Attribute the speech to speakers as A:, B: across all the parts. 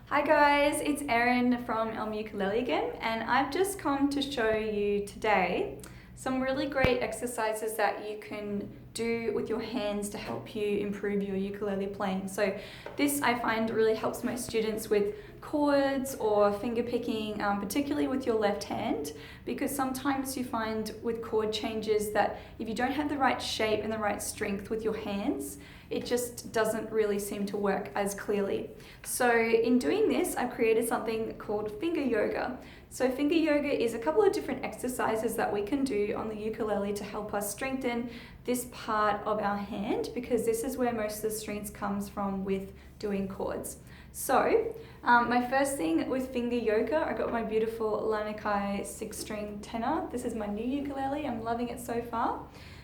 A: Hi guys, it's Erin from Ukulele again, and I've just come to show you today some really great exercises that you can do with your hands to help you improve your ukulele playing. So this I find really helps my students with chords or finger picking, particularly with your left hand, because sometimes you find with chord changes that if you don't have the right shape and the right strength with your hands, it just doesn't really seem to work as clearly. So in doing this, I've created something called finger yoga. So finger yoga is a couple of different exercises that we can do on the ukulele to help us strengthen this part of our hand, because this is where most of the strength comes from with doing chords. So my first thing with finger yoga, I got my beautiful Lanikai 6-string tenor. This is my new ukulele. I'm loving it so far.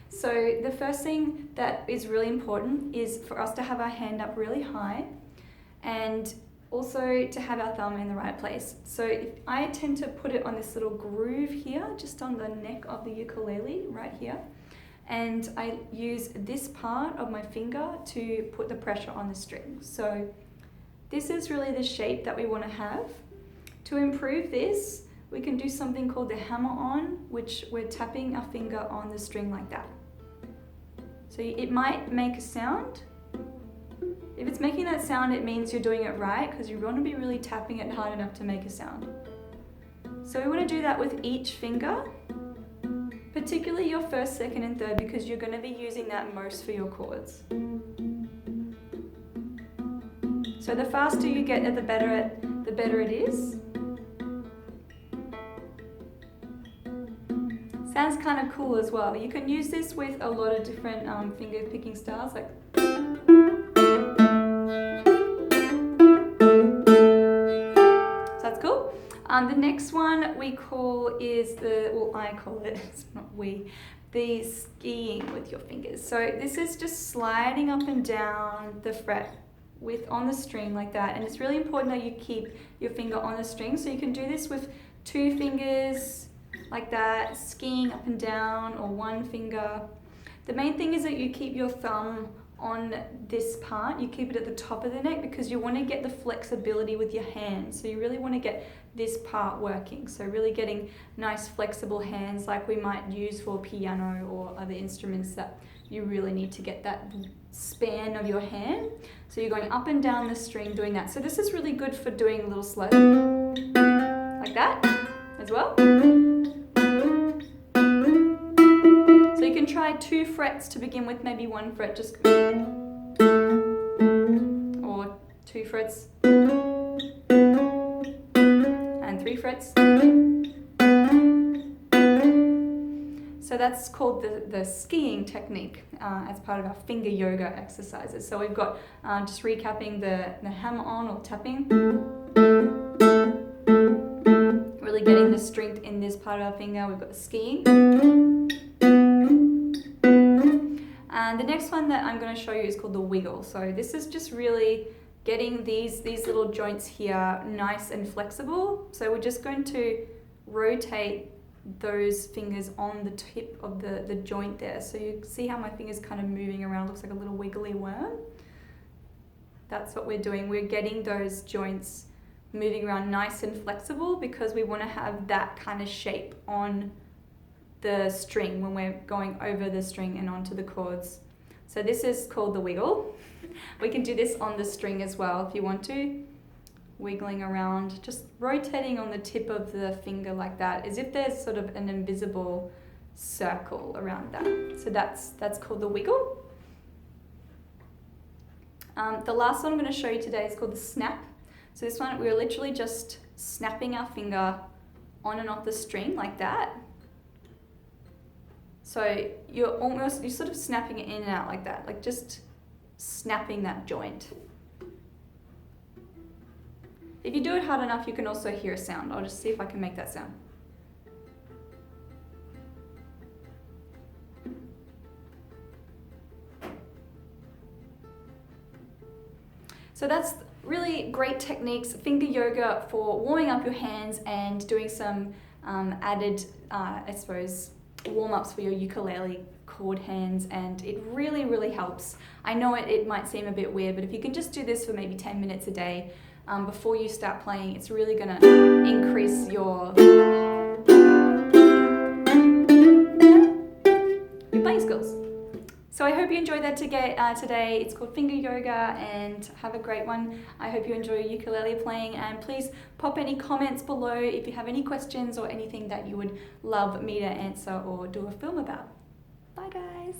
A: So the first thing that is really important is for us to have our hand up really high and also to have our thumb in the right place. So if I tend to put it on this little groove here, just on the neck of the ukulele right here, and I use this part of my finger to put the pressure on the string. So this is really the shape that we want to have. To improve this, we can do something called the hammer-on, which we're tapping our finger on the string like that. So it might make a sound. If it's making that sound, it means you're doing it right, because you want to be really tapping it hard enough to make a sound. So we want to do that with each finger, particularly your first, second, and third, because you're going to be using that most for your chords. So the faster you get at the better it is. Sounds kind of cool as well. You can use this with a lot of different finger picking styles, like so that's cool. The next one we call is I call it, it's not we, the skiing with your fingers. So this is just sliding up and down the fret on the string like that, and it's really important that you keep your finger on the string. So you can do this with 2 fingers like that, skiing up and down, or 1 finger. The main thing is that you keep your thumb on this part, you keep it at the top of the neck, because you want to get the flexibility with your hands. So you really want to get this part working. So really getting nice flexible hands like we might use for piano or other instruments that you really need to get that span of your hand. So you're going up and down the string doing that. So this is really good for doing a little slow, like that as well. So you can try 2 frets to begin with, maybe 1 fret, just, or 2 frets, and 3 frets. So that's called the skiing technique as part of our finger yoga exercises. So we've got, just recapping, the hammer-on or tapping, really getting the strength in this part of our finger. We've got the skiing. And the next one that I'm going to show you is called the wiggle. So this is just really getting these little joints here nice and flexible. So we're just going to rotate those fingers on the tip of the joint there. So you see how my finger's kind of moving around, looks like a little wiggly worm. That's what we're doing. We're getting those joints moving around nice and flexible, because we want to have that kind of shape on the string when we're going over the string and onto the chords. So this is called the wiggle. We can do this on the string as well if you want to. Wiggling around, just rotating on the tip of the finger like that, as if there's sort of an invisible circle around that. So that's called the wiggle. The last one I'm going to show you today is called the snap. So this one, we're literally just snapping our finger on and off the string like that. So you're sort of snapping it in and out like that, like just snapping that joint. If you do it hard enough, you can also hear a sound. I'll just see if I can make that sound. So that's really great techniques, finger yoga for warming up your hands and doing some added, I suppose, warm-ups for your ukulele chord hands, and it really, really helps. I know it might seem a bit weird, but if you can just do this for maybe 10 minutes a day, before you start playing. It's really going to increase your playing skills. So I hope you enjoyed that today. It's called Finger Yoga, and have a great one. I hope you enjoy ukulele playing, and please pop any comments below if you have any questions or anything that you would love me to answer or do a film about. Bye guys.